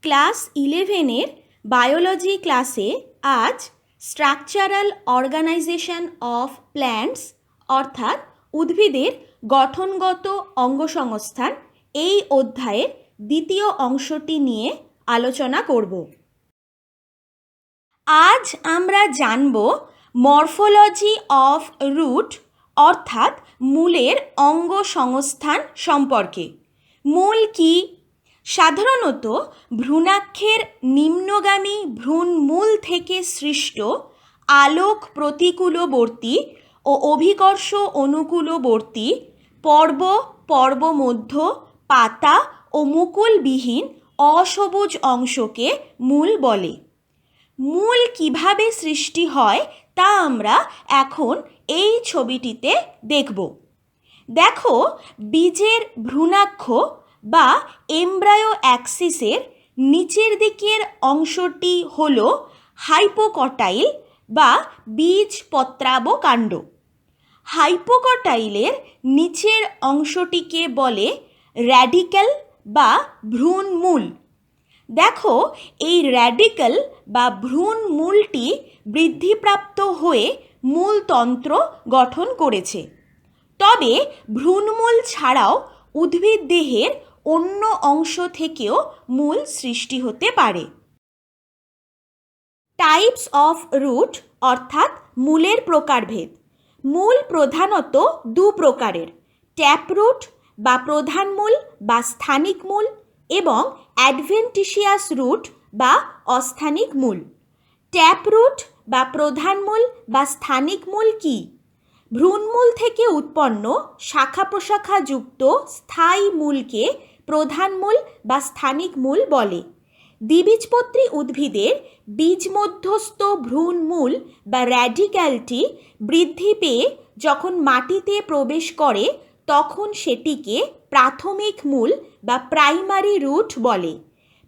Class 11-এর biology ক্লাসে আজ structural organisation of plants অর্থাৎ উদ্ভিদের গঠনগত অঙ্গসংস্থান এই অধ্যায়ের দ্বিতীয় অংশটি নিয়ে আলোচনা করব। আজ আমরা জানব মরফোলজি অফ রুট অর্থাৎ মূলের অঙ্গসংস্থান সম্পর্কে। মূল কি? সাধারণত ভ্রূণাক্ষের নিম্নগামী ভ্রূণমূল থেকে সৃষ্ট আলোক প্রতিকূলবর্তী ও অভিকর্ষ অনুকূলবর্তী পর্ব পর্বমধ্য পাতা ও মুকুলবিহীন অসবুজ অংশকে মূল বলে। মূল কিভাবে সৃষ্টি হয় তা আমরা এখন এই ছবিটিতে দেখব। দেখো, বীজের ভ্রূণাক্ষ বা এমব্রায়ো অ্যাক্সিসের নিচের দিকের অংশটি হল হাইপোকটাইল বা বীজপত্রাবকাণ্ড। হাইপোকটাইলের নিচের অংশটিকে বলে র্যাডিক্যাল বা ভ্রূণমূল। দেখো, এই র্যাডিক্যাল বা ভ্রূণমূলটি বৃদ্ধিপ্রাপ্ত হয়ে মূলতন্ত্র গঠন করেছে। তবে ভ্রূণমূল ছাড়াও উদ্ভিদ দেহের অন্য অংশ থেকেও মূল সৃষ্টি হতে পারে। টাইপস অফ রুট অর্থাৎ মূলের প্রকারভেদ। মূল প্রধানত দু প্রকারের, ট্যাপরুট বা প্রধান মূল বা স্থানিক মূল এবং অ্যাডভেন্টিশিয়াস রুট বা অস্থানিক মূল। ট্যাপরুট বা প্রধান মূল বা স্থানিক মূল কি? ভ্রূণমূল থেকে উৎপন্ন শাখা প্রশাখা যুক্ত স্থায়ী মূলকে প্রধান মূল বা স্থানিক মূল বলে। দ্বিবীজপত্রী উদ্ভিদের বীজমধ্যস্থ ভ্রূণমূল বা র্যাডিক্যালটি বৃদ্ধি পেয়ে যখন মাটিতে প্রবেশ করে তখন সেটিকে প্রাথমিক মূল বা প্রাইমারি রুট বলে।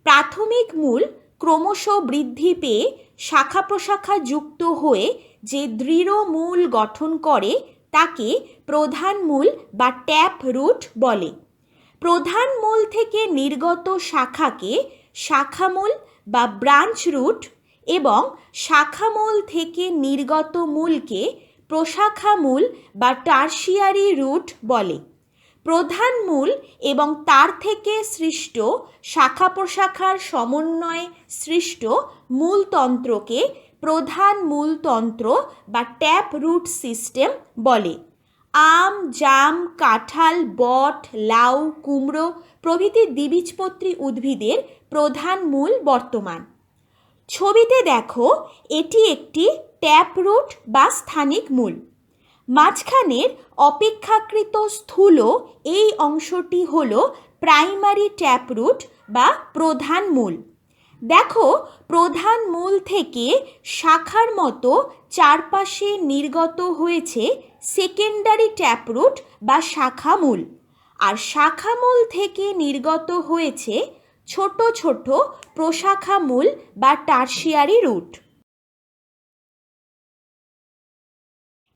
প্রাথমিক মূল ক্রমশ বৃদ্ধি পেয়ে শাখা প্রশাখা যুক্ত হয়ে যে দৃঢ় মূল গঠন করে তাকে প্রধান মূল বা ট্যাপ রুট বলে। প্রধান মূল থেকে নির্গত শাখাকে শাখামূল বা ব্রাঞ্চ রুট এবং শাখামূল থেকে নির্গত মূলকে প্রশাখামূল বা টার্সিয়ারি রুট বলে। প্রধান মূল এবং তার থেকে সৃষ্ট শাখা প্রশাখার সমন্বয়ে সৃষ্ট মূলতন্ত্রকে প্রধান মূলতন্ত্র বা ট্যাপ রুট সিস্টেম বলে। আম, জাম, কাঁঠাল, বট, লাউ, কুমড়ো প্রভৃতি দ্বিবীজপত্রী উদ্ভিদের প্রধান মূল বর্তমান। ছবিতে দেখো, এটি একটি ট্যাপ রুট বা স্থানিক মূল। মাঝখানের অপেক্ষাকৃত স্থূল এই অংশটি হল প্রাইমারি ট্যাপ রুট বা প্রধান মূল। দেখো, প্রধান মূল থেকে শাখার মতো চারপাশে নির্গত হয়েছে সেকেন্ডারি ট্যাপ রুট বা শাখা মূল, আর শাখা মূল থেকে নির্গত হয়েছে ছোট ছোট প্রশাখা মূল বা টার্সিয়ারি রুট।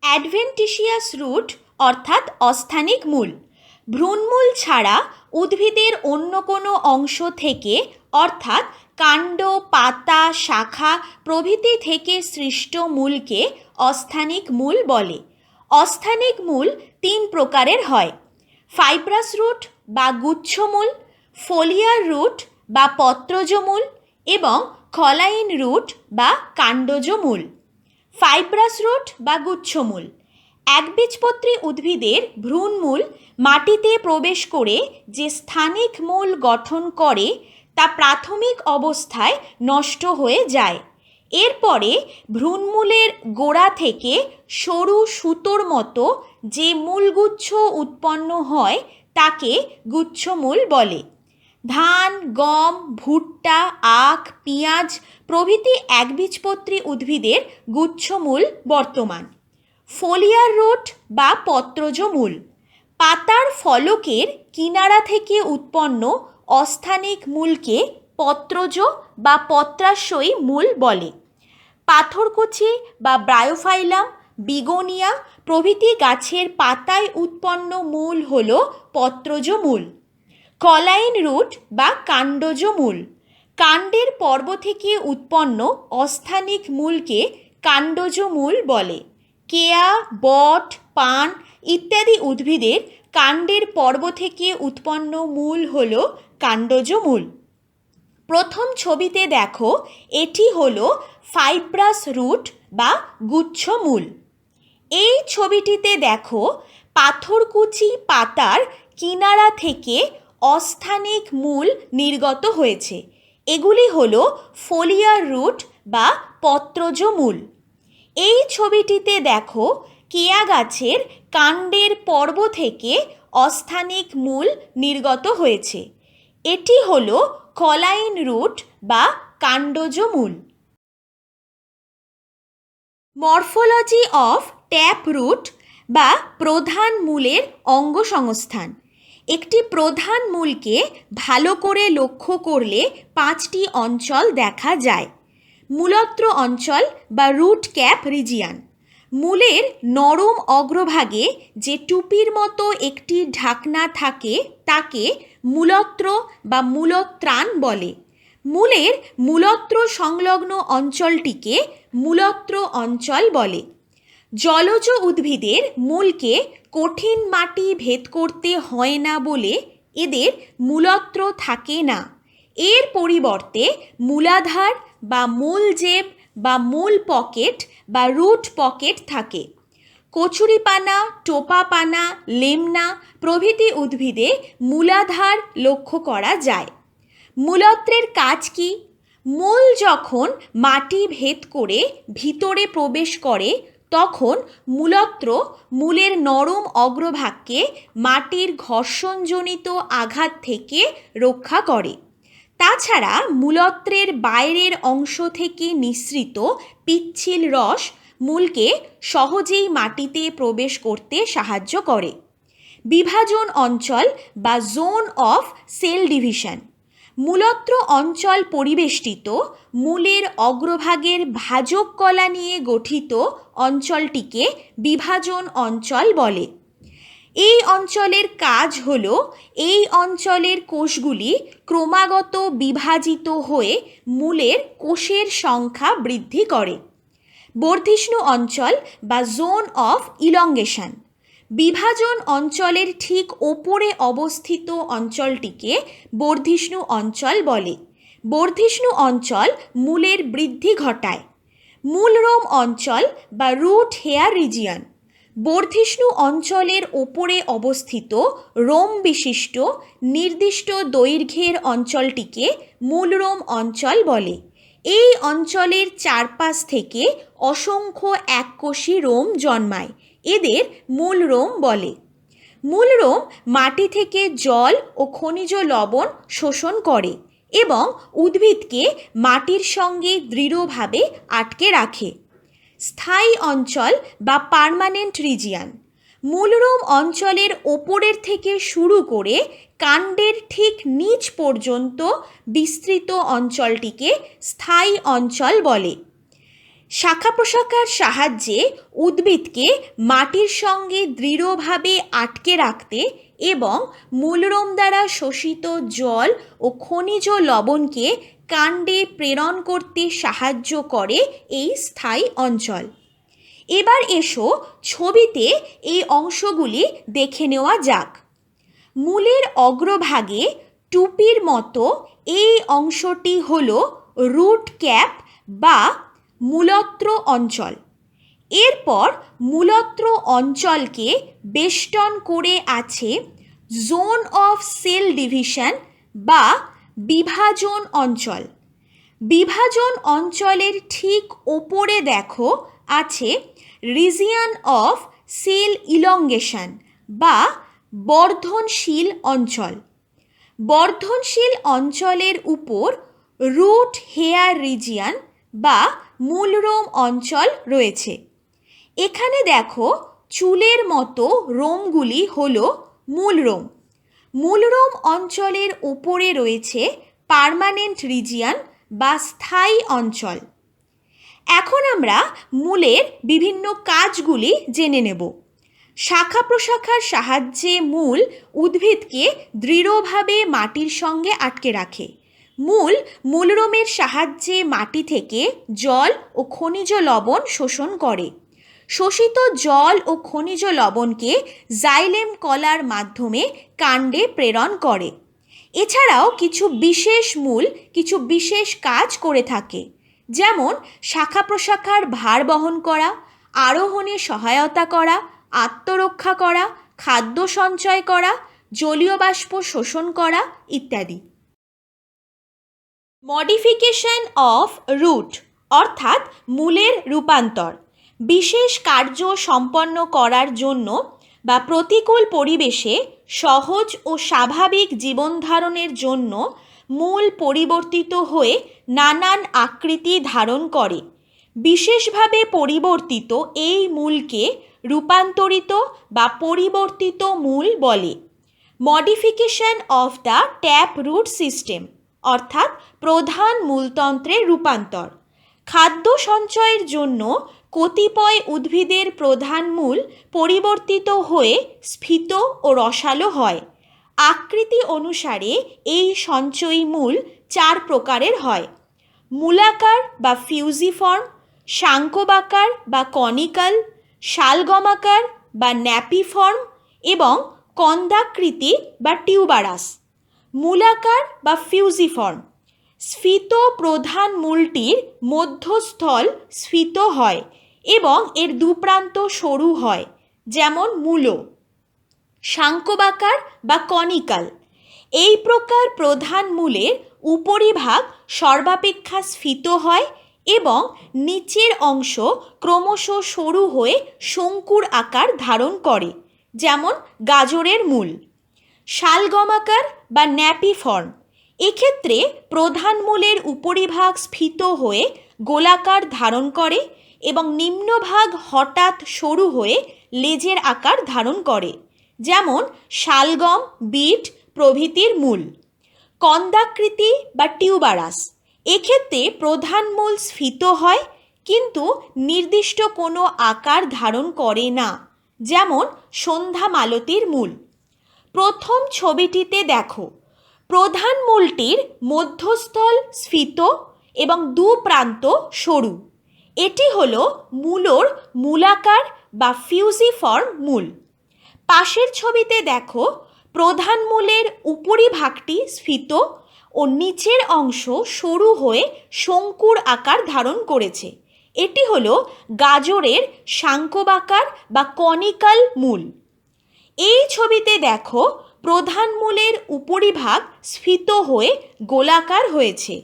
অ্যাডভেন্টিশিয়াস রুট অর্থাৎ অস্থানিক মূল। ভ্রূণমূল ছাড়া উদ্ভিদের অন্য কোনো অংশ থেকে অর্থাৎ কাণ্ড, পাতা, শাখা প্রভৃতি থেকে সৃষ্ট মূলকে অস্থানিক মূল বলে। অস্থানিক মূল তিন প্রকারের হয়: ফাইব্রাস রুট বা গুচ্ছমূল, ফোলিয়ার রুট বা পত্রজ মূল এবং খলাইন রুট বা কাণ্ডজ মূল। ফাইব্রাস রুট বা গুচ্ছমূল একবীজপত্রী উদ্ভিদের ভ্রূণমূল মাটিতে প্রবেশ করে যে স্থানিক মূল গঠন করে তা প্রাথমিক অবস্থায় নষ্ট হয়ে যায়। এরপরে ভ্রূণমূলের গোড়া থেকে সরু সুতোর মতো যে মূলগুচ্ছ উৎপন্ন হয় তাকে গুচ্ছমূল বলে। ধান, গম, ভুট্টা, আখ, পেঁয়াজ প্রভৃতি একবীজপত্রী উদ্ভিদের গুচ্ছমূল বর্তমান। ফোলিয়ার রুট বা পত্রজ মূল পাতার ফলকের কিনারা থেকে উৎপন্ন অস্থানিক মূলকে পত্রজ বা পত্রাশয়ী মূল বলে। পাথরকুচি বা ব্রায়োফাইলাম, বিগোনিয়া প্রভৃতি গাছের পাতায় উৎপন্ন মূল হল পত্রজ মূল। কলাইন রুট বা কাণ্ডজ মূল কাণ্ডের পর্ব থেকে উৎপন্ন অস্থানিক মূলকে কাণ্ডজ মূল বলে। কেয়া, বট, পান ইত্যাদি উদ্ভিদের কাণ্ডের পর্ব থেকে উৎপন্ন মূল হল কাণ্ডজ মূল। প্রথম ছবিতে দেখো, এটি হলো ফাইব্রাস রুট বা গুচ্ছ মূল। এই ছবিটিতে দেখো, পাথরকুচি পাতার কিনারা থেকে অস্থানিক মূল নির্গত হয়েছে। এগুলি হলো ফোলিয়ার রুট বা পত্রজ মূল। এই ছবিটিতে দেখো, কেয়া গাছের কাণ্ডের পর্ব থেকে অস্থানিক মূল নির্গত হয়েছে। এটি হলো কলাইন রুট বা কাণ্ডজ মূল। মরফোলজি অফ ট্যাপ রুট বা প্রধান মূলের অঙ্গসংস্থান। একটি প্রধান মূলকে ভালো করে লক্ষ্য করলে 5টি অঞ্চল দেখা যায়। মূলত্র অঞ্চল বা রুট ক্যাপ রিজিয়ান। মূলের নরম অগ্রভাগে যে টুপির মতো একটি ঢাকনা থাকে তাকে মূলত্র বা মূলত্রাণ বলে। মূলের মূলত্র সংলগ্ন অঞ্চলটিকে মূলত্র অঞ্চল বলে। জলজ উদ্ভিদের মূলকে কঠিন মাটি ভেদ করতে হয় না বলে এদের মূলত্র থাকে না। এর পরিবর্তে মূলাধার বা মূল জেব বা মূল পকেট বা রুট পকেট থাকে। কচুরিপানা, টোপাপানা, লেমনা প্রভৃতি উদ্ভিদে মূলাধার লক্ষ্য করা যায়। মূলত্রের কাজ কি? মূল যখন মাটি ভেদ করে ভিতরে প্রবেশ করে তখন মূলত্র মূলের নরম অগ্রভাগকে মাটির ঘর্ষণজনিত আঘাত থেকে রক্ষা করে। তাছাড়া মূলত্রের বাইরের অংশ থেকে নিঃসৃত পিচ্ছিল রস মূলকে সহজেই মাটিতে প্রবেশ করতে সাহায্য করে। বিভাজন অঞ্চল বা জোন অফ সেল ডিভিশন। মূলত্র অঞ্চল পরিবেষ্টিত মূলের অগ্রভাগের ভাজক কলা নিয়ে গঠিত অঞ্চলটিকে বিভাজন অঞ্চল বলে। এই অঞ্চলের কাজ হল এই অঞ্চলের কোষগুলি ক্রমাগত বিভাজিত হয়ে মূলের কোষের সংখ্যা বৃদ্ধি করে। বর্ধিষ্ণু অঞ্চল বা জোন অফ ইলংগেশন। বিভাজন অঞ্চলের ঠিক ওপরে অবস্থিত অঞ্চলটিকে বর্ধিষ্ণু অঞ্চল বলে। বর্ধিষ্ণু অঞ্চল মূলের বৃদ্ধি ঘটায়। মূলরোম অঞ্চল বা রুট হেয়ার রিজিয়ন। বর্ধিষ্ণু অঞ্চলের ওপরে অবস্থিত রোম বিশিষ্ট নির্দিষ্ট দৈর্ঘ্যের অঞ্চলটিকে মূলরোম অঞ্চল বলে। এই অঞ্চলের চারপাশ থেকে অসংখ্য এককোষী রোম জন্মায়। এদের মূলরোম বলে। মূলরোম মাটি থেকে জল ও খনিজ লবণ শোষণ করে এবং উদ্ভিদকে মাটির সঙ্গে দৃঢ়ভাবে আটকে রাখে। স্থায়ী অঞ্চল বা পার্মানেন্ট রিজিয়ান। মূলরোম অঞ্চলের ওপরের থেকে শুরু করে কাণ্ডের ঠিক নিচ পর্যন্ত বিস্তৃত অঞ্চলটিকে স্থায়ী অঞ্চল বলে। শাখা প্রশাখার সাহায্যে উদ্ভিদকে মাটির সঙ্গে দৃঢ়ভাবে আটকে রাখতে এবং মূলরোম দ্বারা শোষিত জল ও খনিজ লবণকে কাণ্ডে প্রেরণ করতে সাহায্য করে এই স্থায়ী অঞ্চল। এবার এসো ছবিতে এই অংশগুলি দেখে নেওয়া যাক। মূলের অগ্রভাগে টুপির মতো এই অংশটি হল রুট ক্যাপ বা মূলত্র অঞ্চল। এরপর মূলত্র অঞ্চলকে বেষ্টন করে আছে জোন অফ সেল ডিভিশন বা বিভাজন অঞ্চল। বিভাজন অঞ্চলের ঠিক ওপরে দেখো আছে রিজিয়ন অফ সেল ইলংগেশন বা বর্ধনশীল অঞ্চল। বর্ধনশীল অঞ্চলের উপর রুট হেয়ার রিজিয়ন বা মূলরোম অঞ্চল রয়েছে। এখানে দেখো চুলের মতো রোমগুলি হল মূলরোম। মূলরোম অঞ্চলের উপরে রয়েছে পার্মানেন্ট রিজিয়ন বা স্থায়ী অঞ্চল। এখন আমরা মূলের বিভিন্ন কাজগুলি জেনে নেব। শাখা প্রশাখার সাহায্যে মূল উদ্ভিদকে দৃঢ়ভাবে মাটির সঙ্গে আটকে রাখে। মূলরোমের সাহায্যে মাটি থেকে জল ও খনিজ লবণ শোষণ করে। শোষিত জল ও খনিজ লবণকে জাইলেম কলার মাধ্যমে কাণ্ডে প্রেরণ করে। এছাড়াও কিছু বিশেষ মূল কিছু বিশেষ কাজ করে থাকে, যেমন শাখা প্রশাখার ভার বহন করা, আরোহণে সহায়তা করা, আত্মরক্ষা করা, খাদ্য সঞ্চয় করা, জলীয় বাষ্প শোষণ করা ইত্যাদি। মডিফিকেশন অফ রুট অর্থাৎ মূলের রূপান্তর বিশেষ কার্য সম্পন্ন করার জন্য বা প্রতিকূল পরিবেশে সহজ ও স্বাভাবিক জীবনধারণের জন্য মূল পরিবর্তিত হয়ে নানান আকৃতি ধারণ করে। বিশেষভাবে পরিবর্তিত এই মূলকে রূপান্তরিত বা পরিবর্তিত মূল বলে। Modification of the tap root system অর্থাৎ প্রধান মূলতন্ত্রের রূপান্তর। খাদ্য সঞ্চয়ের জন্য কতিপয় উদ্ভিদের প্রধান মূল পরিবর্তিত হয়ে স্ফীত ও রসালো হয়। আকৃতি অনুসারে এই সঞ্চয়ী মূল 4 প্রকারের হয়: মূলাকার বা ফিউজিফর্ম, শাঙ্কবাকার বা কনিক্যাল, শালগমাকার বা ন্যাপিফর্ম এবং কন্দাকৃতি বা টিউবারাস। মূলাকার বা ফিউজিফর্ম স্ফীত প্রধান মূলটির মধ্যস্থল স্ফীত হয় এবং এর দুপ্রান্ত সরু হয়, যেমন মূলো। শাঙ্কবাকার বা কনিক্যাল এই প্রকার প্রধান মূলের উপরিভাগ সর্বাপেক্ষা স্ফীত হয় এবং নিচের অংশ ক্রমশ সরু হয়ে শঙ্কুর আকার ধারণ করে, যেমন গাজরের মূল। শালগমাকার বা ন্যাপিফর্ম এক্ষেত্রে প্রধান মূলের উপরিভাগ স্ফীত হয়ে গোলাকার ধারণ করে এবং নিম্নভাগ হঠাৎ সরু হয়ে লেজের আকার ধারণ করে, যেমন শালগম, বিট প্রভৃতির মূল। কন্দাকৃতি বা টিউবারাস এক্ষেত্রে প্রধান মূল স্ফীত হয় কিন্তু নির্দিষ্ট কোনো আকার ধারণ করে না, যেমন সন্ধ্যা মালতীর মূল। প্রথম ছবিটিতে দেখো, প্রধান মূলটির মধ্যস্থল স্ফীত এবং দুপ্রান্ত সরু। এটি হলো মূলর মূলাকার বা ফিউজিফর্ম মূল। পাশের ছবিতে দেখো, প্রধান মূলের উপরিভাগটি স্ফীত ও নিচের অংশ সরু হয়ে শঙ্কুর আকার ধারণ করেছে। এটি হলো গাজরের শাঙ্কবাকার বা কনিক্যাল মূল। এই ছবিতে দেখো, প্রধান মূলের উপরিভাগ স্ফীত হয়ে গোলাকার হয়েছে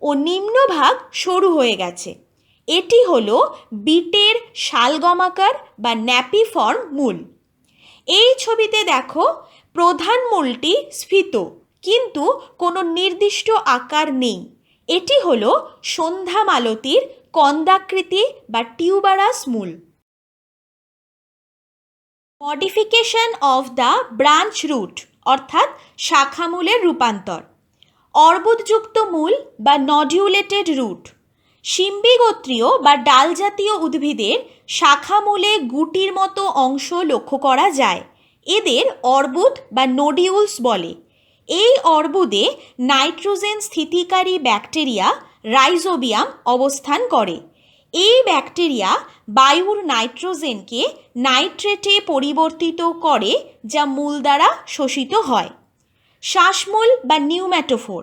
ও নিম্নভাগ সরু হয়ে গেছে। এটি হলো বিটের শালগমাকার বা ন্যাপিফর্ম মূল। এই ছবিতে দেখো, প্রধান মূলটি স্ফীত কিন্তু কোনো নির্দিষ্ট আকার নেই। এটি হলো সন্ধ্যা মালতীর কন্দাকৃতি বা টিউবারাস মূল। Modification of the branch root অর্থাৎ শাখামূলের রূপান্তর। অর্বুদযুক্ত মূল বা নডিউলেটেড রুট শিম্বিগোত্রীয় বা ডালজাতীয় উদ্ভিদের শাখামূলে গুটির মতো অংশ লক্ষ্য করা যায়। এদের অর্বুদ বা নোডিউলস বলে। এই অর্বুদে নাইট্রোজেন স্থিতিকারী ব্যাকটেরিয়া রাইজোবিয়াম অবস্থান করে। এই ব্যাকটেরিয়া বায়ুর নাইট্রোজেনকে নাইট্রেটে পরিবর্তিত করে, যা মূল দ্বারা শোষিত হয়। শ্বাসমূল বা নিউম্যাটোফোর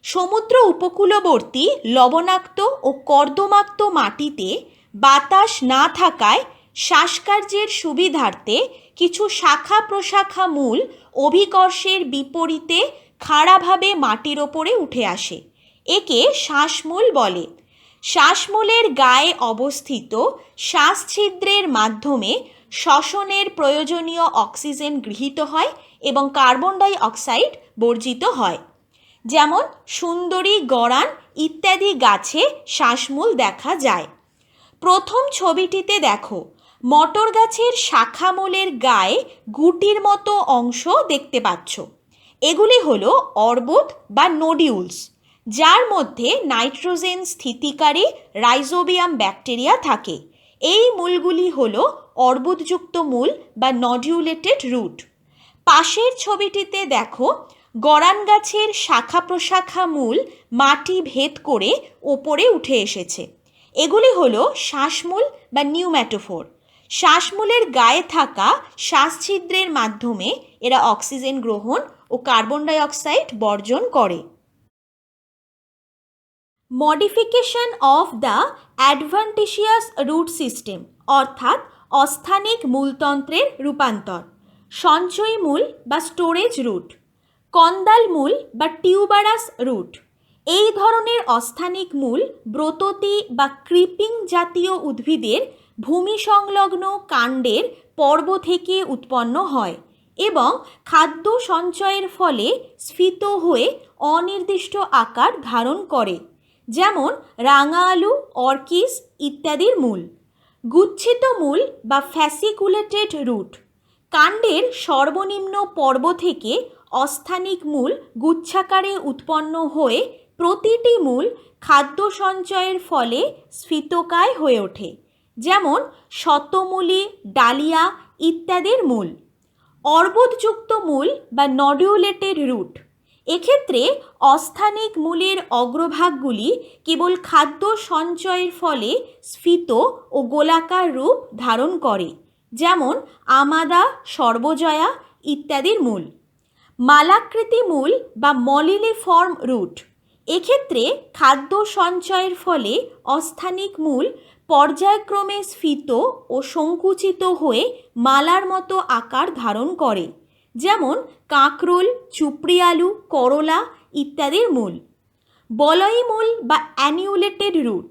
সমুদ্র উপকূলবর্তী লবণাক্ত ও কর্দমাক্ত মাটিতে বাতাস না থাকায় শ্বাসকার্যের সুবিধার্থে কিছু শাখা প্রশাখা মূল অভিকর্ষের বিপরীতে খাড়াভাবে মাটির ওপরে উঠে আসে। একে শ্বাসমূল বলে। শ্বাসমূলের গায়ে অবস্থিত শ্বাসছিদ্রের মাধ্যমে শ্বসনের প্রয়োজনীয় অক্সিজেন গৃহীত হয় এবং কার্বন ডাই অক্সাইড বর্জিত হয়। যেমন সুন্দরী, গরান ইত্যাদি গাছে শ্বাসমূল দেখা যায়। প্রথম ছবিটিতে দেখো, মটর গাছের শাখামূলের গায়ে গুটির মতো অংশ দেখতে পাচ্ছ। এগুলি হলো অর্বুদ বা নোডিউলস, যার মধ্যে নাইট্রোজেন স্থিতিকারী রাইজোবিয়াম ব্যাকটেরিয়া থাকে। এই মূলগুলি হলো অর্বুদযুক্ত মূল বা নডিউলেটেড রুট। পাশের ছবিটিতে দেখো, গরান গাছের শাখা প্রশাখা মূল মাটি ভেদ করে ওপরে উঠে এসেছে। এগুলি হলো শ্বাসমূল বা নিউম্যাটোফোর। শ্বাসমূলের গায়ে থাকা শ্বাসছিদ্রের মাধ্যমে এরা অক্সিজেন গ্রহণ ও কার্বন ডাই অক্সাইড বর্জন করে। Modification of the adventitious root system অর্থাৎ অস্থানিক মূলতন্ত্রের রূপান্তর। সঞ্চয়ী মূল বা স্টোরেজ রুট, কন্দাল মূল বা টিউবারাস রুট। এই ধরনের অস্থানিক মূল ব্রততি বা ক্রিপিং জাতীয় উদ্ভিদের ভূমি সংলগ্ন কাণ্ডের পর্ব থেকে উৎপন্ন হয় এবং খাদ্য সঞ্চয়ের ফলে স্ফীত হয়ে অনির্দিষ্ট আকার ধারণ করে, যেমন রাঙা আলু, অর্কিস ইত্যাদির মূল। গুচ্ছিত মূল বা ফ্যাসিকুলেটেড রুট, কাণ্ডের সর্বনিম্ন পর্ব থেকে অস্থানিক মূল গুচ্ছাকারে উৎপন্ন হয়ে প্রতিটি মূল খাদ্য সঞ্চয়ের ফলে স্ফীতকায় হয়ে ওঠে, যেমন শতমূলী, ডালিয়া ইত্যাদির মূল। অর্বুদযুক্ত মূল বা নডিউলেটেড রুট, এক্ষেত্রে অস্থানিক মূলের অগ্রভাগগুলি কেবল খাদ্য সঞ্চয়ের ফলে স্ফীত ও গোলাকার রূপ ধারণ করে, যেমন আমাদা, সর্বজয়া ইত্যাদির মূল। মালাকৃতি মূল বা মলিলিফর্ম রুট, এক্ষেত্রে খাদ্য সঞ্চয়ের ফলে অস্থানিক মূল পর্যায়ক্রমে স্ফীত ও সংকুচিত হয়ে মালার মতো আকার ধারণ করে, যেমন কাঁকরোল, চুপড়ি আলু, করলা ইত্যাদির মূল। বলয়ী মূল বা অ্যানিউলেটেড রুট,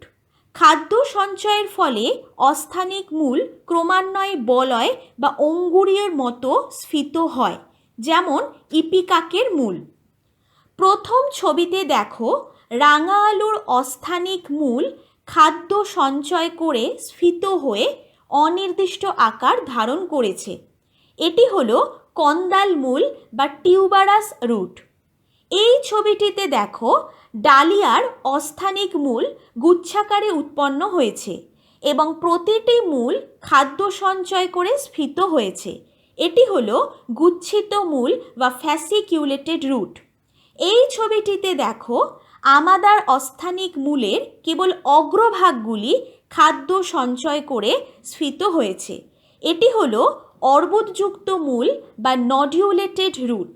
খাদ্য সঞ্চয়ের ফলে অস্থানিক মূল ক্রমান্বয়ে বলয় বা অঙ্গুরীর মতো স্ফীত হয়, যেমন ইপিকাকের মূল। প্রথম ছবিতে দেখো রাঙা আলুর অস্থানিক মূল খাদ্য সঞ্চয় করে স্ফীত হয়ে অনির্দিষ্ট আকার ধারণ করেছে। এটি হলো কন্দাল মূল বা টিউবারাস রুট। এই ছবিটিতে দেখো ডালিয়ার অস্থানিক মূল গুচ্ছাকারে উৎপন্ন হয়েছে এবং প্রতিটি মূল খাদ্য সঞ্চয় করে স্ফীত হয়েছে। এটি হলো গুচ্ছিত মূল বা ফ্যাসিকিউলেটেড রুট। এই ছবিটিতে দেখো আমাদার অস্থানিক মূলের কেবল অগ্রভাগগুলি খাদ্য সঞ্চয় করে স্ফীত হয়েছে। এটি হলো অর্বুদযুক্ত মূল বা নডিউলেটেড রুট।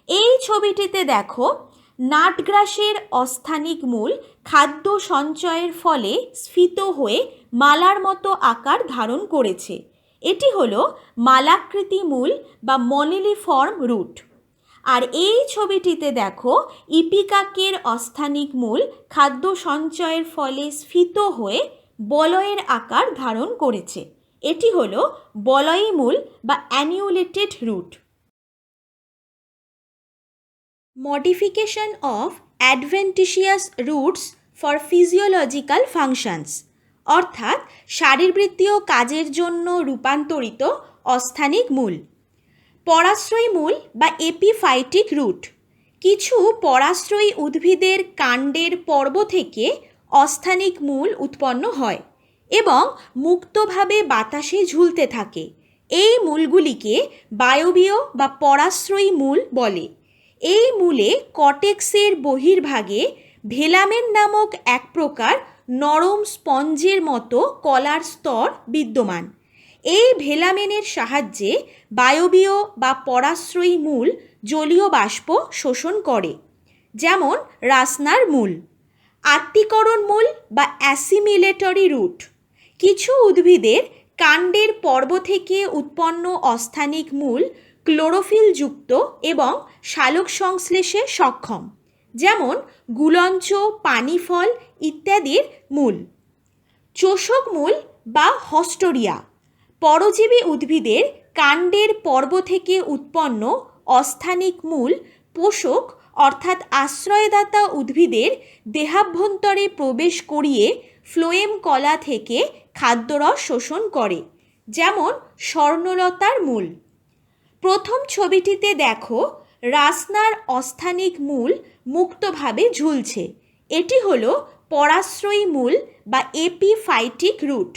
এই ছবিটিতে দেখো নাটগ্রাসের অস্থানিক মূল খাদ্য সঞ্চয়ের ফলে স্ফীত হয়ে মালার মতো আকার ধারণ করেছে। এটি হলো মালাকৃতি মূল বা মলিলিফর্ম রুট। আর এই ছবিটিতে দেখো ইপিকাকের অস্থানিক মূল খাদ্য সঞ্চয়ের ফলে স্ফীত হয়ে বলয়ের আকার ধারণ করেছে। এটি হলো বলয়ী মূল বা annulated root. Modification of adventitious roots for physiological functions অর্থাৎ শারীরবৃত্তীয় কাজের জন্য রূপান্তরিত অস্থানিক মূল। পরাশ্রয়ী মূল বা এপিফাইটিক রুট, কিছু পরাশ্রয়ী উদ্ভিদের কাণ্ডের পর্ব থেকে অস্থানিক মূল উৎপন্ন হয় এবং মুক্তভাবে বাতাসে ঝুলতে থাকে। এই মূলগুলিকে বায়বীয় বা পরাশ্রয়ী মূল বলে। এই মূলে কটেক্সের বহির্ভাগে ভেলামেন নামক এক প্রকার নরম স্পঞ্জের মতো কলার স্তর বিদ্যমান। এই ভেলামেনের সাহায্যে বায়বীয় বা পরাশ্রয়ী মূল জলীয় বাষ্প শোষণ করে, যেমন রাসনার মূল। আত্তীকরণ মূল বা অ্যাসিমিলেটরি রুট, কিছু উদ্ভিদের কাণ্ডের পর্ব থেকে উৎপন্ন অস্থানিক মূল ক্লোরোফিলযুক্ত এবং সালোক সংশ্লেষে সক্ষম, যেমন গুলঞ্চ, পানিফল ইত্যাদির মূল। চোষক মূল বা হস্টোরিয়া, পরজীবী উদ্ভিদের কাণ্ডের পর্ব থেকে উৎপন্ন অস্থানিক মূল পোষক অর্থাৎ আশ্রয়দাতা উদ্ভিদের দেহাভ্যন্তরে প্রবেশ করিয়ে ফ্লোয়েম কলা থেকে খাদ্যরস শোষণ করে, যেমন স্বর্ণলতার মূল। প্রথম ছবিটিতে দেখো রাসনার অস্থানিক মূল মুক্তভাবে ঝুলছে। এটি হলো পরাশ্রয়ী মূল বা এপিফাইটিক রুট।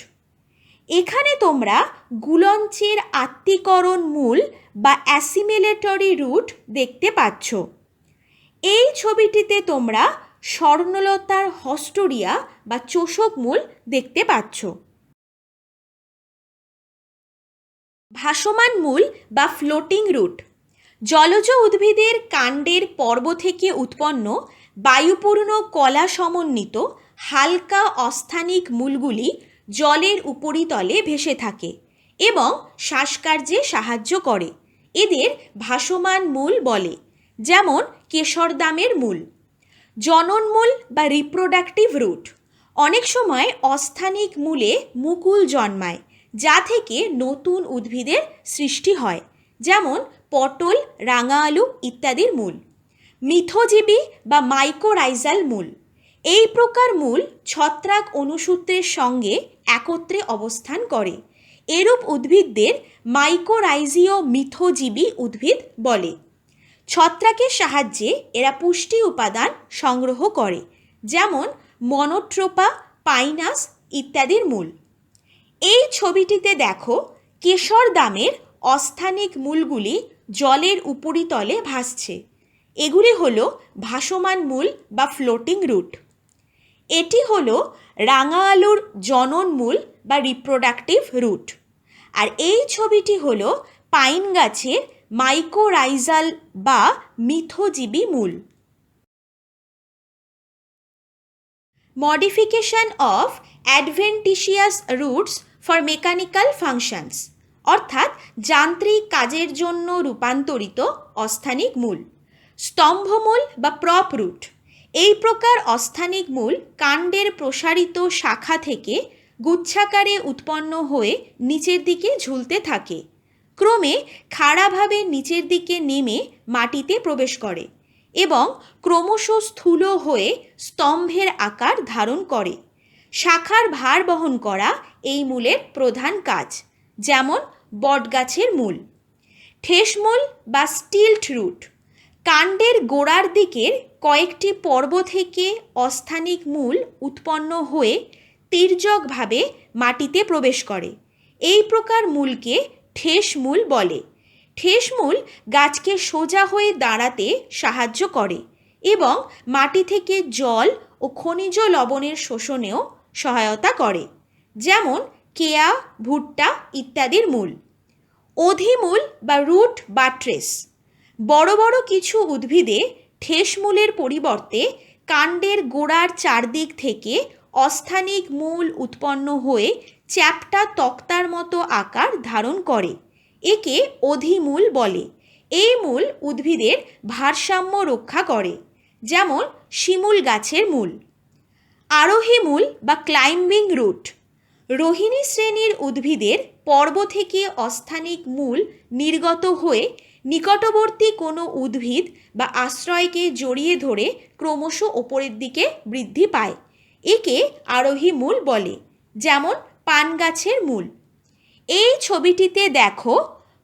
এখানে তোমরা গুলঞ্চের আত্তীকরণ মূল বা অ্যাসিমিলেটরি রুট দেখতে পাচ্ছ। এই ছবিটিতে তোমরা স্বর্ণলতার হস্টোরিয়া বা চোষক মূল দেখতে পাচ্ছ। ভাসমান মূল বা ফ্লোটিং রুট জলজ উদ্ভিদের কাণ্ডের পর্ব থেকে উৎপন্ন বায়ুপূর্ণ কলা সমন্বিত হালকা অস্থানিক মূলগুলি জলের উপরিতলে ভেসে থাকে এবং শ্বাসকার্যে সাহায্য করে। এদের ভাসমান মূল বলে, যেমন কেশরদামের মূল। জননমূল বা রিপ্রোডাক্টিভ রুট অনেক সময় অস্থানিক মূলে মুকুল জন্মায়, যা থেকে নতুন উদ্ভিদের সৃষ্টি হয়, যেমন পটল, রাঙা আলু ইত্যাদির মূল। মিথজীবী বা মাইকোরাইজাল মূল এই প্রকার মূল ছত্রাক অনুসূত্রের সঙ্গে একত্রে অবস্থান করে। এরূপ উদ্ভিদদের মাইকোরাইজীয় মিথজীবী উদ্ভিদ বলে। ছত্রাকের সাহায্যে এরা পুষ্টি উপাদান সংগ্রহ করে, যেমন মনোট্রোপা, পাইনাস ইত্যাদির মূল। এই ছবিটিতে দেখো কেশরদামের অস্থানিক মূলগুলি জলের উপরিতলে ভাসছে। এগুলি হল ভাসমান মূল বা ফ্লোটিং রুট। এটি হল রাঙা আলুর জনন মূল বা রিপ্রোডাক্টিভ রুট। আর এই ছবিটি হল পাইন গাছের মাইকোরাইজাল বা মিথজীবী মূল। Modification of adventitious roots for mechanical functions, অর্থাৎ যান্ত্রিক কাজের জন্য রূপান্তরিত অস্থানিক মূল। স্তম্ভমূল বা প্রপ রুট এই প্রকার অস্থানিক মূল কাণ্ডের প্রসারিত শাখা থেকে গুচ্ছাকারে উৎপন্ন হয়ে নিচের দিকে ঝুলতে থাকে। ক্রমে খাড়াভাবে নিচের দিকে নেমে মাটিতে প্রবেশ করে এবং ক্রমশ স্থূল হয়ে স্তম্ভের আকার ধারণ করে। শাখার ভার বহন করা এই মূলের প্রধান কাজ, যেমন বটগাছের মূল। ঠেসমূল বা স্টিল্ট রুট কাণ্ডের গোড়ার দিকের কয়েকটি পর্ব থেকে অস্থানিক মূল উৎপন্ন হয়ে তির্যকভাবে মাটিতে প্রবেশ করে। এই প্রকার মূলকে ঠেসমূল বলে। ঠেসমূল গাছকে সোজা হয়ে দাঁড়াতে সাহায্য করে এবং মাটি থেকে জল ও খনিজ লবণের শোষণেও সহায়তা করে, যেমন কেয়া, ভুট্টা ইত্যাদির মূল। অধিমূল বা রুট বাট্রেস বড় বড় কিছু উদ্ভিদে ঠেসমূলের পরিবর্তে কাণ্ডের গোড়ার চারদিক থেকে অস্থানিক মূল উৎপন্ন হয়ে চ্যাপ্টা তক্তার মতো আকার ধারণ করে। একে অধিমূল বলে। এই মূল উদ্ভিদের ভারসাম্য রক্ষা করে, যেমন শিমুল গাছের মূল। আরোহী মূল বা ক্লাইম্বিং রুট রোহিণী শ্রেণীর উদ্ভিদের পর্ব থেকে অস্থানিক মূল নির্গত হয়ে নিকটবর্তী কোনো উদ্ভিদ বা আশ্রয়কে জড়িয়ে ধরে ক্রমশ ওপরের দিকে বৃদ্ধি পায়। একে আরোহী মূল বলে, যেমন পান গাছের মূল। এই ছবিটিতে দেখো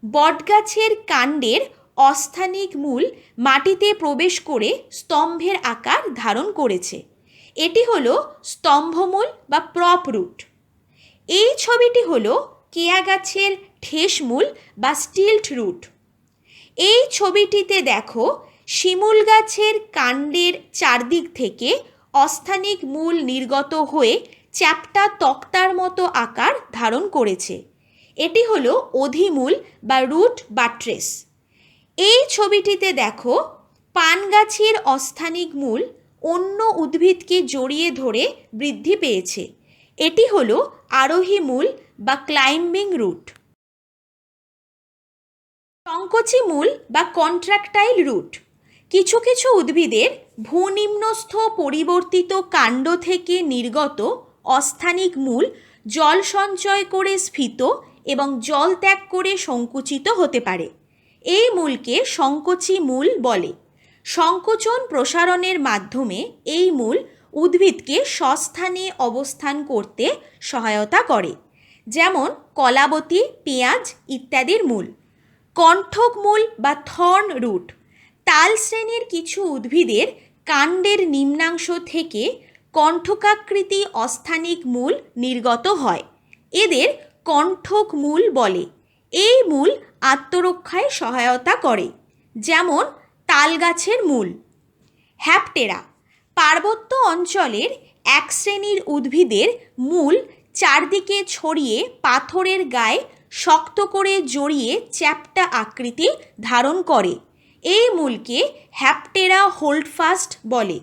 বটগাছের কাণ্ডের অস্থানিক মূল মাটিতে প্রবেশ করে স্তম্ভের আকার ধারণ করেছে। এটি হলো স্তম্ভমূল বা প্রপ রুট। এই ছবিটি হলো কেয়া গাছের ঠেসমূল বা স্টিল্ট রুট। এই ছবিটিতে দেখো শিমুল গাছের কাণ্ডের চারদিক থেকে অস্থানিক মূল নির্গত হয়ে চ্যাপ্টা তক্তার মতো আকার ধারণ করেছে। এটি হলো অধিমূল বা রুট বাট্রেস। এই ছবিটিতে দেখো পান গাছের অস্থানিক মূল অন্য উদ্ভিদকে জড়িয়ে ধরে বৃদ্ধি পেয়েছে। এটি হলো আরোহী মূল বা ক্লাইম্বিং রুট। সংকোচী মূল বা কন্ট্রাক্টাইল রুট কিছু কিছু উদ্ভিদের ভূনিম্নস্থ পরিবর্তিত কাণ্ড থেকে নির্গত অস্থানিক মূল জল সঞ্চয় করে স্ফীত এবং জল ত্যাগ করে সংকুচিত হতে পারে। এই মূলকে সংকোচী মূল বলে। সংকোচন প্রসারণের মাধ্যমে এই মূল উদ্ভিদকে স্বস্থানে অবস্থান করতে সহায়তা করে, যেমন কলাবতী, পেঁয়াজ ইত্যাদির মূল। কণ্ঠক মূল বা থর্ন রুট তাল শ্রেণীর কিছু উদ্ভিদের কাণ্ডের নিম্নাংশ থেকে কণ্ঠকাকৃতি অস্থানিক মূল নির্গত হয়। এদের কণ্ঠক মূল বলে। এই মূল আত্মরক্ষায় সহায়তা করে, যেমন তালগাছের মূল। হ্যাপটেরা পার্বত্য অঞ্চলের এক শ্রেণীর উদ্ভিদের মূল চারদিকে ছড়িয়ে পাথরের গায়ে শক্ত করে জড়িয়ে চ্যাপ্টা আকৃতি ধারণ করে। এই মূলকে হ্যাপটেরা হোল্ডফাস্ট বলে,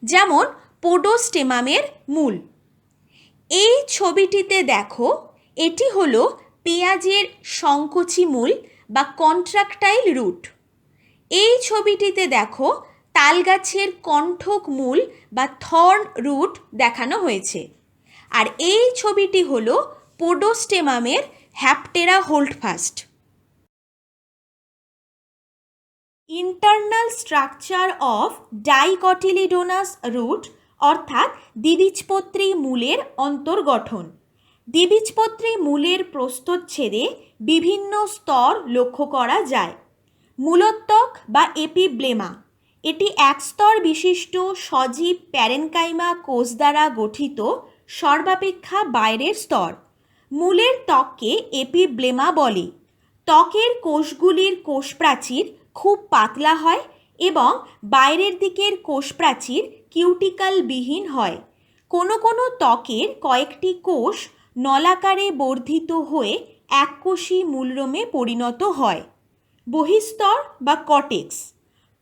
যেমন পোডোস্টেমামের মূল। এই ছবিটিতে দেখো, এটি হলো পেঁয়াজের সংকোচী মূল বা কন্ট্রাক্টাইল রুট। এই ছবিটিতে দেখো, তালগাছের কণ্ঠক মূল বা থর্ন রুট দেখানো হয়েছে। আর এই ছবিটি হলো পোডোস্টেমামের হ্যাপটেরা হোল্ডফাস্ট। ইন্টারনাল স্ট্রাকচার অফ ডাইকটিলিডোনাস রুট অর্থাৎ দ্বিবীজপত্রী মূলের অন্তর্গঠন। দ্বিবীজপত্রী মূলের প্রস্থচ্ছেদে বিভিন্ন স্তর লক্ষ্য করা যায়। মূলোত্তক বা এপিব্লেমা, এটি এক স্তর বিশিষ্ট সজীব প্যারেনকাইমা কোষ দ্বারা গঠিত সর্বাপেক্ষা বাইরের স্তর। মূলের ত্বককে এপিব্লেমা বলে। ত্বকের কোষগুলির কোষপ্রাচীর খুব পাতলা হয় এবং বাইরের দিকের কোষপ্রাচীর কিউটিকলবিহীন হয়। কোনো কোনো ত্বকের কয়েকটি কোষ নলাকারে বর্ধিত হয়ে এককোষী মূলরোমে পরিণত হয়। বহিস্তর বা কর্টেক্স,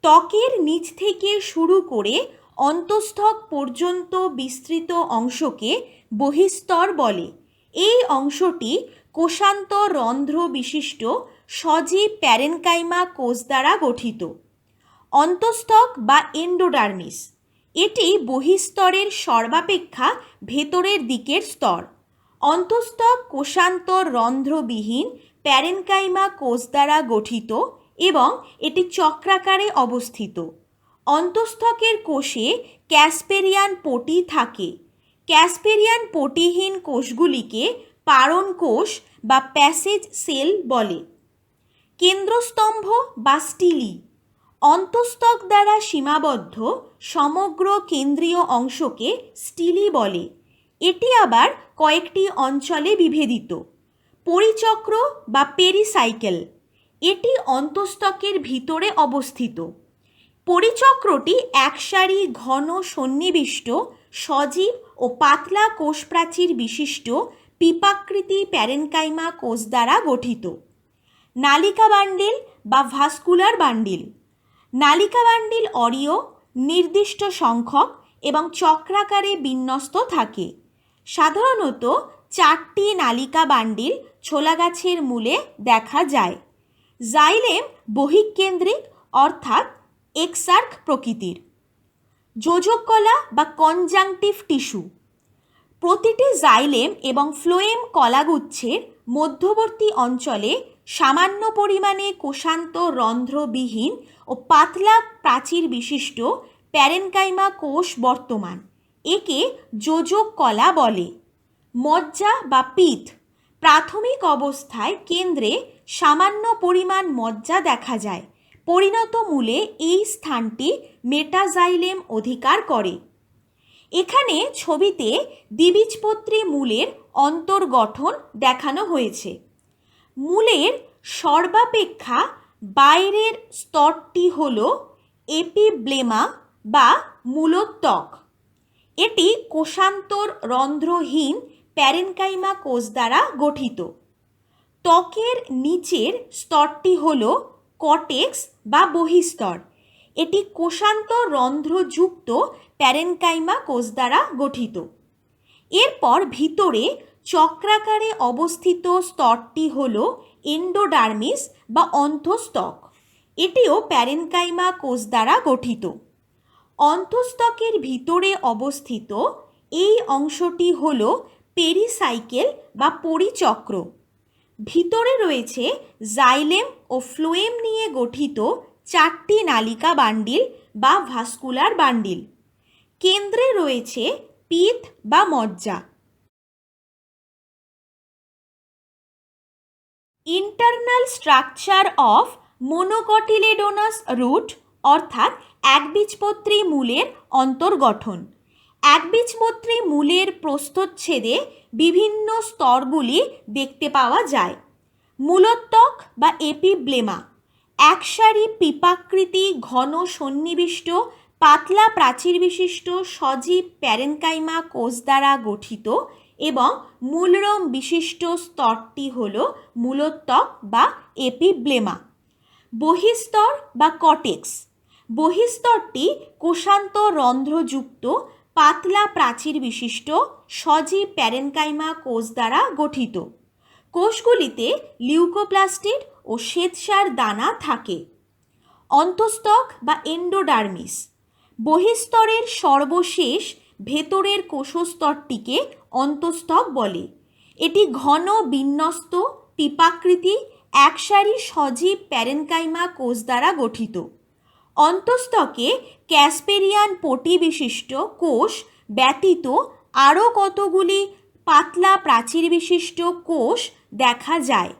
ত্বকের নিচ থেকে শুরু করে অন্তঃস্থক পর্যন্ত বিস্তৃত অংশকে বহিস্তর বলে। এই অংশটি কোষান্তর রন্ধ্র বিশিষ্ট সজীব প্যারেনকাইমা কোষ দ্বারা গঠিত। অন্তঃস্থক বা এন্ডোডার্মিস, এটি বহিস্তরের সর্বাপেক্ষা ভেতরের দিকের স্তর। অন্তঃস্থক কোষান্তর রন্ধ্রবিহীন প্যারেনকাইমা কোষ দ্বারা গঠিত এবং এটি চক্রাকারে অবস্থিত। অন্তঃস্থকের কোষে ক্যাসপেরিয়ান পটি থাকে। ক্যাসপেরিয়ান পটিহীন কোষগুলিকে পারণ কোষ বা প্যাসেজ সেল বলে। কেন্দ্রস্তম্ভ বা স্টিলি, অন্তঃস্থক দ্বারা সীমাবদ্ধ সমগ্র কেন্দ্রীয় অংশকে স্টিলি বলে। এটি আবার কয়েকটি অঞ্চলে বিভেদিত। পরিচক্র বা পেরিসাইকেল, এটি অন্তঃস্থকের ভিতরে অবস্থিত। পরিচক্রটি একসারি ঘন সন্নিবিষ্ট সজীব ও পাতলা কোষপ্রাচীর বিশিষ্ট পিপাকৃতি প্যারেনকাইমা কোষ দ্বারা গঠিত। নালিকা বান্ডিল বা ভাস্কুলার বান্ডিল, নালিকা বান্ডিল অরীয়, নির্দিষ্ট সংখ্যক এবং চক্রাকারে বিন্যস্ত থাকে। সাধারণত 4টি নালিকা বান্ডিল ছোলা গাছের মূলে দেখা যায়। জাইলেম বহিঃকেন্দ্রিক অর্থাৎ এক্সার্ক প্রকৃতির। যোজক কলা বা কনজাংটিভ টিস্যু, প্রতিটি জাইলেম এবং ফ্লোয়েম কলাগুচ্ছের মধ্যবর্তী অঞ্চলে সামান্য পরিমাণে কোষান্তর রন্ধ্রবিহীন ও পাতলা প্রাচীর বিশিষ্ট প্যারেনকাইমা কোষ বর্তমান। একে যোজক কলা বলে। মজ্জা বা পিত, প্রাথমিক অবস্থায় কেন্দ্রে সামান্য পরিমাণ মজ্জা দেখা যায়। পরিণত মূলে এই স্থানটি মেটাজাইলেম অধিকার করে। এখানে ছবিতে দ্বিবীজপত্রী মূলের অন্তর্গঠন দেখানো হয়েছে। মূলের সর্বাপেক্ষা বাইরের স্তরটি হল এপিব্লেমা বা মূলোত্তক। এটি কোষান্তর রন্ধ্রহীন প্যারেনকাইমা কোষ দ্বারা গঠিত। ত্বকের নিচের স্তরটি হল কর্টেক্স বা বহিস্তর। এটি কোষান্তর রন্ধ্রযুক্ত প্যারেনকাইমা কোষ দ্বারা গঠিত। এরপর ভিতরে চক্রাকারে অবস্থিত স্তরটি হল এন্ডোডার্মিস বা অন্তঃস্থক। এটিও প্যারেনকাইমা কোষ দ্বারা গঠিত। অন্তঃস্থকের ভিতরে অবস্থিত এই অংশটি হল পেরিসাইকেল বা পরিচক্র। ভিতরে রয়েছে জাইলেম ও ফ্লোয়েম নিয়ে গঠিত 4টি নালিকা বান্ডিল বা ভাস্কুলার বান্ডিল। কেন্দ্রে রয়েছে পিত বা মজ্জা। ইন্টারনাল স্ট্রাকচার অফ মনোকটিলেডোনাস রুট অর্থাৎ একবীজপত্রী মূলের অন্তর্গঠন। একবীজপত্রী মূলের প্রস্থচ্ছেদে বিভিন্ন স্তরগুলি দেখতে পাওয়া যায়। মূলোত্তক বা এপিব্লেমা একসারি পিপাকৃতি ঘন সন্নিবিষ্ট পাতলা প্রাচীর বিশিষ্ট সজীব প্যারেনকাইমা কোষ দ্বারা গঠিত এবং মূলরোম বিশিষ্ট স্তরটি হল মূলোত্তক বা এপিব্লেমা। বহিস্তর বা কটেক্স বহিস্তরটি কোষান্ত রন্ধ্রযুক্ত পাতলা প্রাচীর বিশিষ্ট সজীব প্যারেনকাইমা কোষ দ্বারা গঠিত। কোষগুলিতে লিউকোপ্লাস্টিড ও শ্বেতসার দানা থাকে। অন্তস্তক বা এন্ডোডার্মিস বহিস্তরের সর্বশেষ ভেতরের কোষস্তরটিকে অন্তস্তক বলে। এটি ঘন বিন্যস্ত পিপাকৃতি একসারি সজীব প্যারেনকাইমা কোষ দ্বারা গঠিত। অন্তস্তকে ক্যাসপেরিয়ান পটি বিশিষ্ট কোষ ব্যতীত আরও কতগুলি পাতলা প্রাচীর বিশিষ্ট কোষ দেখা যায়।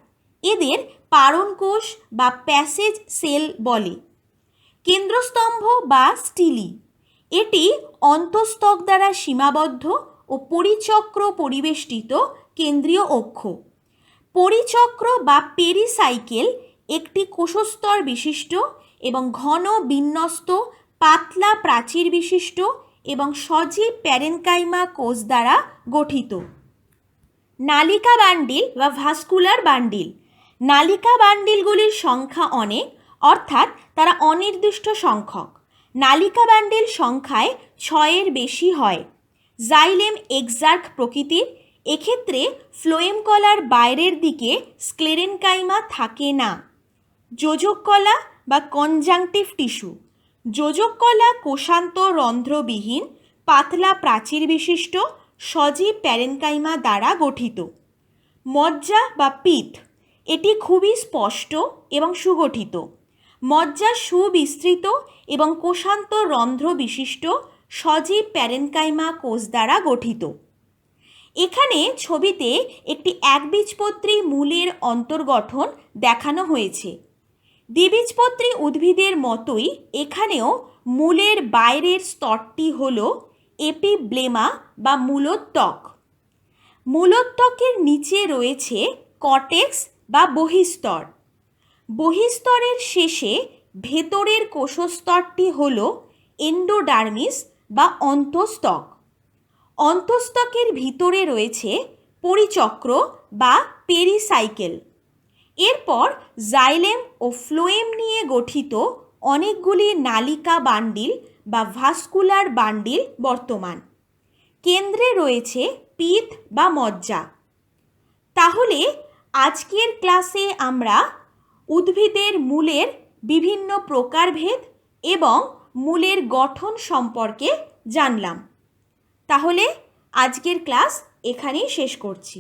এদের পারণ কোষ বা প্যাসেজ সেল বলে। কেন্দ্রস্তম্ভ বা স্টিলি এটি অন্তস্তক দ্বারা সীমাবদ্ধ ও পরিচক্র পরিবেষ্টিত কেন্দ্রীয় অক্ষ। পরিচক্র বা পেরিসাইকেল একটি কোষস্তর বিশিষ্ট এবং ঘন বিন্যস্ত পাতলা প্রাচীর বিশিষ্ট এবং সজীব প্যারেনকাইমা কোষ দ্বারা গঠিত। নালিকা বান্ডিল বা ভাস্কুলার বান্ডিল নালিকা বান্ডিলগুলির সংখ্যা অনেক, অর্থাৎ তারা অনির্দিষ্ট সংখ্যক। নালিকা বান্ডিল সংখ্যায় 6-এর বেশি হয়। জাইলেম এক্সার্ক প্রকৃতির। এক্ষেত্রে ফ্লোয়েম কলার বাইরের দিকে স্ক্লেরেনকাইমা থাকে না। যোজক কলা বা কনজাংটিভ টিস্যু যোজক কলা কোষান্ত রন্ধ্রবিহীন পাতলা প্রাচীর বিশিষ্ট সজীব প্যারেনকাইমা দ্বারা গঠিত। মজ্জা বা পিত্ত এটি খুবই স্পষ্ট এবং সুগঠিত। মজ্জা সুবিস্তৃত এবং কোষান্ত রন্ধ্র বিশিষ্ট সজীব প্যারেনকাইমা কোষ দ্বারা গঠিত। এখানে ছবিতে একটি একবীজপত্রী মূলের অন্তর্গঠন দেখানো হয়েছে। দ্বিবীজপত্রী উদ্ভিদের মতোই এখানেও মূলের বাইরের স্তরটি হল এপিব্লেমা বা মূলোত্তক। মূলোত্তকের নিচে রয়েছে কটেক্স বা বহিস্তর। বহিস্তরের শেষে ভেতরের কোষস্তরটি হল এন্ডোডার্মিস বা অন্তস্তক। অন্তস্তকের ভিতরে রয়েছে পরিচক্র বা পেরিসাইকেল। এরপর জাইলেম ও ফ্লোয়েম নিয়ে গঠিত অনেকগুলি নালিকা বান্ডিল বা ভাস্কুলার বান্ডিল বর্তমান। কেন্দ্রে রয়েছে পিত্ত বা মজ্জা। তাহলে আজকের ক্লাসে আমরা উদ্ভিদের মূলের বিভিন্ন প্রকারভেদ এবং মূলের গঠন সম্পর্কে জানলাম। তাহলে আজকের ক্লাস এখানেই শেষ করছি।